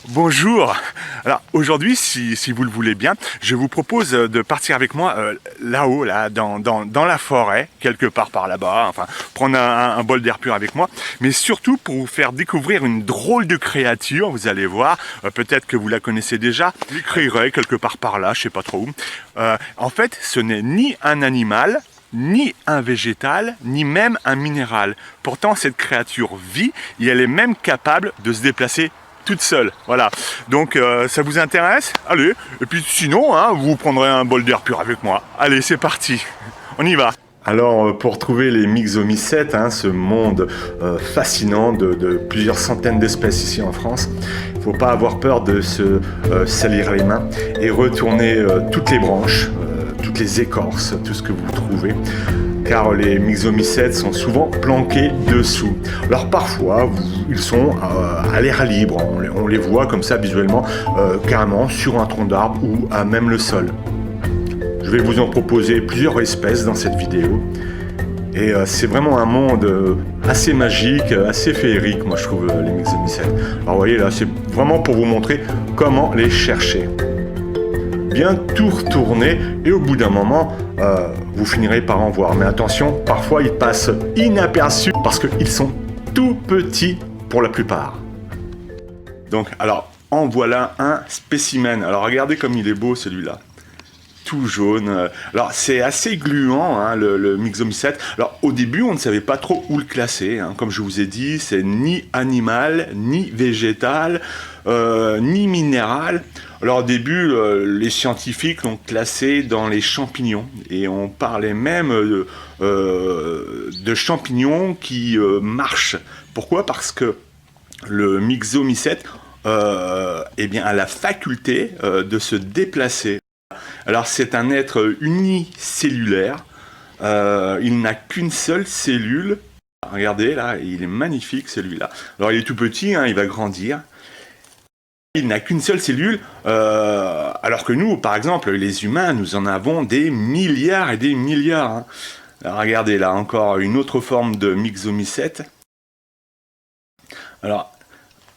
Bonjour. Alors aujourd'hui, si vous le voulez bien, je vous propose de partir avec moi là-haut, là, dans la forêt, quelque part par là-bas, enfin prendre un bol d'air pur avec moi, mais surtout pour vous faire découvrir une drôle de créature, vous allez voir, peut-être que vous la connaissez déjà, l'écrirai quelque part par là, je sais pas trop où. En fait, ce n'est ni un animal, ni un végétal, ni même un minéral. Pourtant, cette créature vit et elle est même capable de se déplacer toute seule, voilà. Donc ça vous intéresse? Allez, et puis sinon, hein, vous prendrez un bol d'air pur avec moi. Allez, c'est parti, on y va. Alors pour trouver les myxomycètes, hein, ce monde fascinant de plusieurs centaines d'espèces ici en France, il ne faut pas avoir peur de se salir les mains et retourner toutes les branches, toutes les écorces, tout ce que vous trouvez, car les myxomycètes sont souvent planqués dessous. Alors parfois, ils sont à l'air libre, on les voit comme ça visuellement, carrément sur un tronc d'arbre ou à même le sol. Je vais vous en proposer plusieurs espèces dans cette vidéo. Et c'est vraiment un monde assez magique, assez féerique, moi je trouve, les myxomycètes. Alors vous voyez là, c'est vraiment pour vous montrer comment les chercher. Bien tout retourner et au bout d'un moment, vous finirez par en voir. Mais attention, parfois ils passent inaperçus parce qu'ils sont tout petits pour la plupart. Donc, alors, en voilà un spécimen. Alors, regardez comme il est beau celui-là. Tout jaune. Alors, c'est assez gluant, hein, le myxomycète. Alors, au début, on ne savait pas trop où le classer. Hein. Comme je vous ai dit, c'est ni animal, ni végétal, ni minéral. Alors au début, les scientifiques l'ont classé dans les champignons et on parlait même de champignons qui marchent. Pourquoi? Parce que le myxomycète eh bien, a la faculté de se déplacer. Alors c'est un être unicellulaire, il n'a qu'une seule cellule. Regardez là, il est magnifique celui-là. Alors il est tout petit, hein, il va grandir. Il n'a qu'une seule cellule, alors que nous, par exemple, les humains, nous en avons des milliards et des milliards. Hein. Alors, regardez là, encore une autre forme de myxomycète. Alors,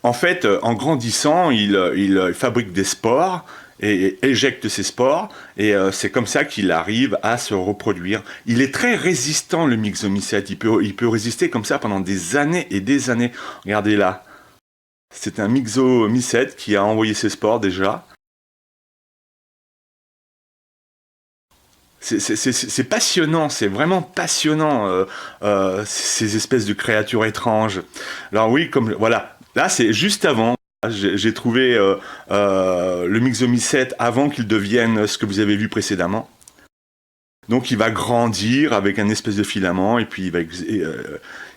en fait, en grandissant, il fabrique des spores et éjecte ces spores, et c'est comme ça qu'il arrive à se reproduire. Il est très résistant, le myxomycète. Il peut résister comme ça pendant des années et des années. Regardez là. C'est un myxomycète qui a envoyé ses spores déjà. C'est passionnant, c'est vraiment passionnant, ces espèces de créatures étranges. Alors oui, comme voilà, là c'est juste avant. J'ai trouvé le myxomycète avant qu'il devienne ce que vous avez vu précédemment. Donc il va grandir avec un espèce de filament et puis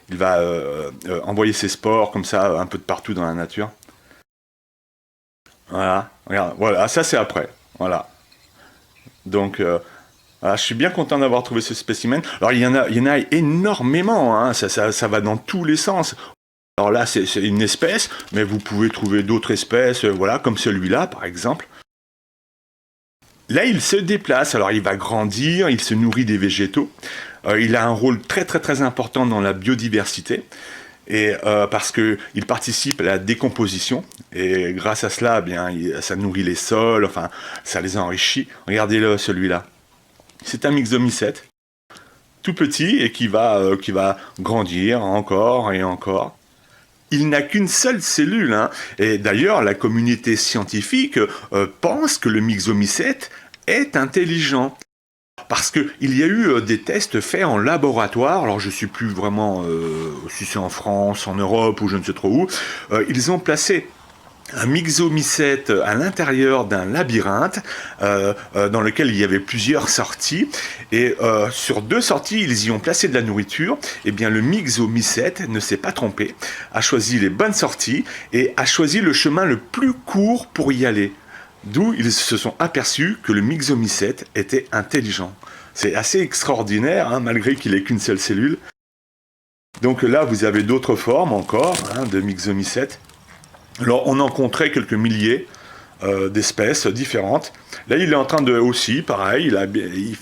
il va envoyer ses spores comme ça un peu de partout dans la nature. Voilà, regarde, voilà, ça c'est après. Voilà. Donc voilà, je suis bien content d'avoir trouvé ce spécimen. Alors il y en a énormément, hein, ça va dans tous les sens. Alors là c'est une espèce, mais vous pouvez trouver d'autres espèces, voilà, comme celui-là par exemple. Là, il se déplace, alors il va grandir, il se nourrit des végétaux. Il a un rôle très très très important dans la biodiversité, et parce qu'il participe à la décomposition, et grâce à cela, eh bien, ça nourrit les sols, enfin, ça les enrichit. Regardez-le, celui-là. C'est un myxomycète, tout petit, et qui va grandir encore et encore. Il n'a qu'une seule cellule, hein. Et d'ailleurs, la communauté scientifique pense que le myxomycète est intelligent. Parce qu'il y a eu des tests faits en laboratoire, alors je ne sais plus vraiment si c'est en France, en Europe ou je ne sais trop où, ils ont placé un myxomycète à l'intérieur d'un labyrinthe dans lequel il y avait plusieurs sorties, et sur 2 sorties ils y ont placé de la nourriture. Et bien le myxomycète ne s'est pas trompé, a choisi les bonnes sorties et a choisi le chemin le plus court pour y aller, d'où ils se sont aperçus que le myxomycète était intelligent. C'est assez extraordinaire, hein, malgré qu'il n'ait qu'une seule cellule. Donc là, vous avez d'autres formes encore, hein, de myxomycètes. Alors, on en compterait quelques milliers d'espèces différentes. Là, il est en train de aussi, pareil,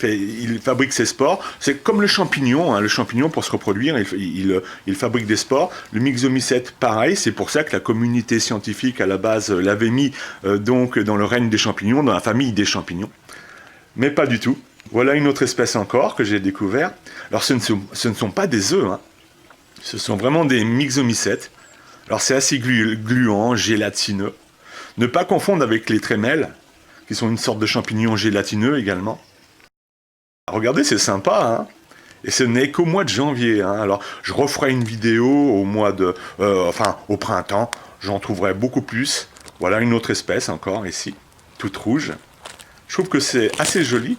il fabrique ses spores. C'est comme le champignon, hein. Le champignon, pour se reproduire, il fabrique des spores. Le myxomycète, pareil. C'est pour ça que la communauté scientifique, à la base, l'avait mis donc dans le règne des champignons, dans la famille des champignons. Mais pas du tout. Voilà une autre espèce encore que j'ai découvert. Alors, ce ne sont pas des œufs, hein. Ce sont vraiment des myxomycètes. Alors, c'est assez gluant, gélatineux. Ne pas confondre avec les trémelles, qui sont une sorte de champignon gélatineux également. Regardez, c'est sympa, hein. Et ce n'est qu'au mois de janvier, hein. Alors, je referai une vidéo au printemps. J'en trouverai beaucoup plus. Voilà une autre espèce encore ici, toute rouge. Je trouve que c'est assez joli.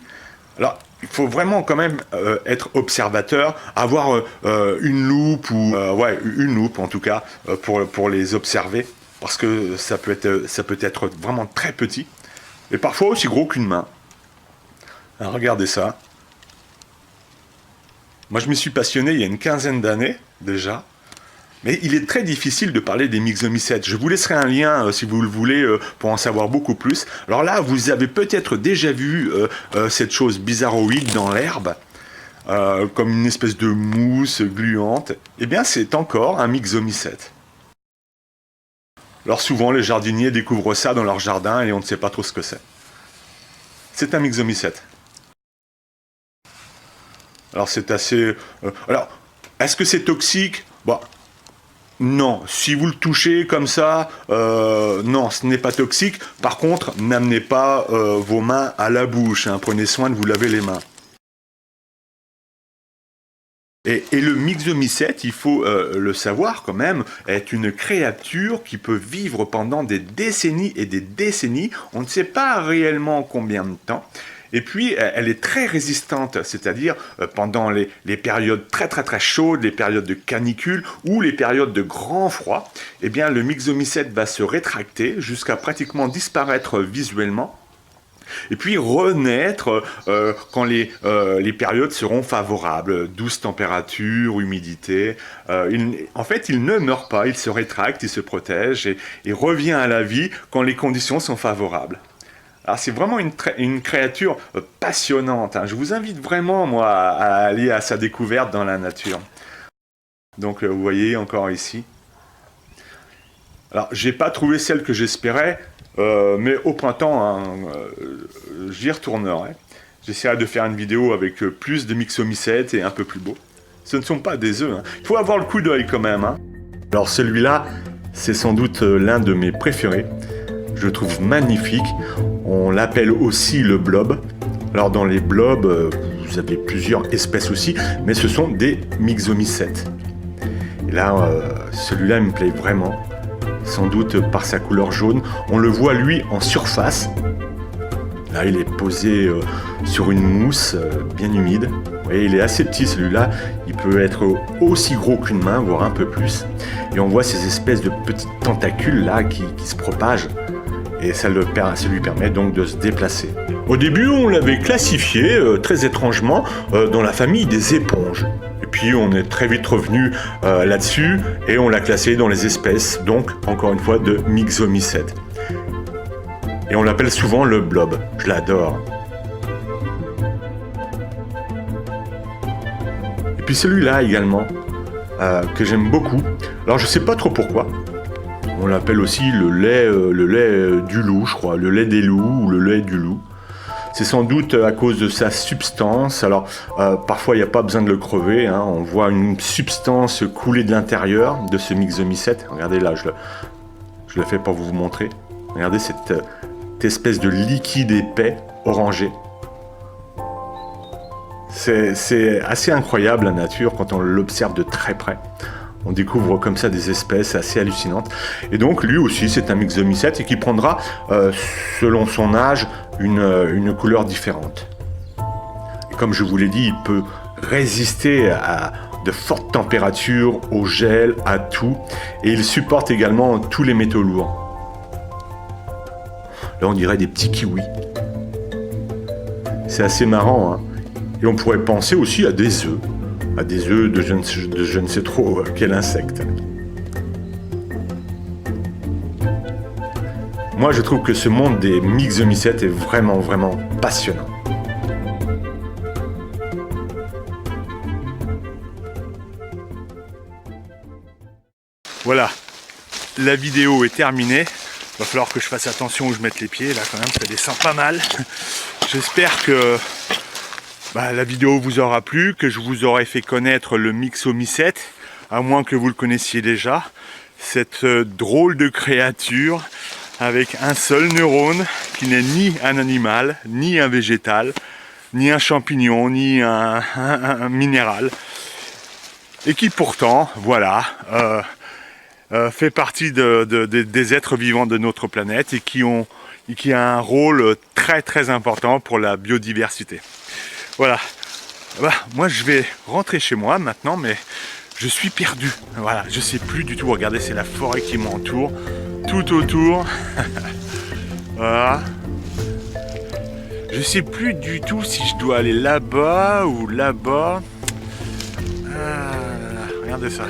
Alors, il faut vraiment quand même être observateur, avoir une loupe une loupe en tout cas pour les observer. Parce que ça peut être vraiment très petit, et parfois aussi gros qu'une main. Alors regardez ça. Moi je m'y suis passionné il y a une quinzaine d'années déjà, mais il est très difficile de parler des myxomycètes. Je vous laisserai un lien si vous le voulez pour en savoir beaucoup plus. Alors là, vous avez peut-être déjà vu cette chose bizarroïde dans l'herbe, comme une espèce de mousse gluante. Eh bien c'est encore un myxomycète. Alors souvent, les jardiniers découvrent ça dans leur jardin et on ne sait pas trop ce que c'est. C'est un myxomycète. Alors c'est assez... alors, est-ce que c'est toxique? Bah, non. Si vous le touchez comme ça, non, ce n'est pas toxique. Par contre, n'amenez pas vos mains à la bouche, hein. Prenez soin de vous laver les mains. Et le myxomycète, il faut le savoir quand même, est une créature qui peut vivre pendant des décennies et des décennies. On ne sait pas réellement combien de temps. Et puis, elle est très résistante, c'est-à-dire pendant les périodes très très très chaudes, les périodes de canicule ou les périodes de grand froid, eh bien, le myxomycète va se rétracter jusqu'à pratiquement disparaître visuellement. Et puis renaître quand les périodes seront favorables, douce température, humidité. En fait, il ne meurt pas, il se rétracte, il se protège et revient à la vie quand les conditions sont favorables. Alors c'est vraiment une créature passionnante, hein. Je vous invite vraiment, moi, à aller à sa découverte dans la nature. Donc vous voyez encore ici. Alors j'ai pas trouvé celle que j'espérais. Mais au printemps, hein, j'y retournerai. J'essaierai de faire une vidéo avec plus de myxomycètes et un peu plus beau. Ce ne sont pas des œufs, hein. Il faut avoir le coup d'œil quand même, hein. Alors celui-là, c'est sans doute l'un de mes préférés. Je le trouve magnifique. On l'appelle aussi le blob. Alors dans les blobs, vous avez plusieurs espèces aussi, mais ce sont des myxomycètes. Et là, celui-là me plaît vraiment. Sans doute par sa couleur jaune. On le voit lui en surface. Là il est posé sur une mousse bien humide. Vous voyez, il est assez petit celui-là. Il peut être aussi gros qu'une main, voire un peu plus. Et on voit ces espèces de petites tentacules là qui se propagent. Et ça lui permet donc de se déplacer. Au début on l'avait classifié très étrangement dans la famille des éponges. Puis on est très vite revenu là-dessus et on l'a classé dans les espèces, donc encore une fois de myxomycètes. Et on l'appelle souvent le blob, je l'adore. Et puis celui-là également, que j'aime beaucoup. Alors je sais pas trop pourquoi. On l'appelle aussi le lait du loup, je crois, le lait des loups ou le lait du loup. C'est sans doute à cause de sa substance. Alors, parfois, il n'y a pas besoin de le crever, hein. On voit une substance couler de l'intérieur de ce myxomycète. Regardez là, je le fais pour vous montrer. Regardez cette espèce de liquide épais, orangé. C'est assez incroyable, la nature, quand on l'observe de très près. On découvre comme ça des espèces assez hallucinantes. Et donc, lui aussi, c'est un myxomycète et qui prendra, selon son âge, une couleur différente. Et comme je vous l'ai dit, il peut résister à de fortes températures, au gel, à tout. Et il supporte également tous les métaux lourds. Là, on dirait des petits kiwis. C'est assez marrant, hein. Et on pourrait penser aussi à des œufs de je ne sais trop quel insecte. Moi, je trouve que ce monde des myxomycètes est vraiment, vraiment passionnant. Voilà, la vidéo est terminée. Il va falloir que je fasse attention où je mette les pieds. Là, quand même, ça descend pas mal. J'espère que la vidéo vous aura plu, que je vous aurai fait connaître le myxomycète, à moins que vous le connaissiez déjà. Cette drôle de créature avec un seul neurone qui n'est ni un animal, ni un végétal, ni un champignon, ni un minéral. Et qui pourtant, voilà, fait partie des êtres vivants de notre planète et qui a un rôle très très important pour la biodiversité. Voilà. Moi je vais rentrer chez moi maintenant, mais je suis perdu. Voilà, je sais plus du tout. Regardez, c'est la forêt qui m'entoure, tout autour. Voilà. Je sais plus du tout si je dois aller là-bas ou là-bas. Regardez ça.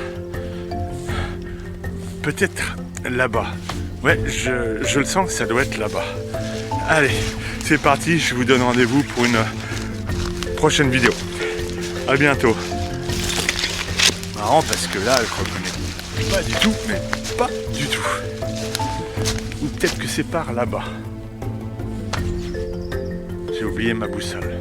Peut-être là-bas. Ouais, je le sens que ça doit être là-bas. Allez, c'est parti. Je vous donne rendez-vous pour une prochaine vidéo. À bientôt. Marrant parce que là, je reconnais pas du tout, mais pas du tout. Ou peut-être que c'est par là-bas. J'ai oublié ma boussole.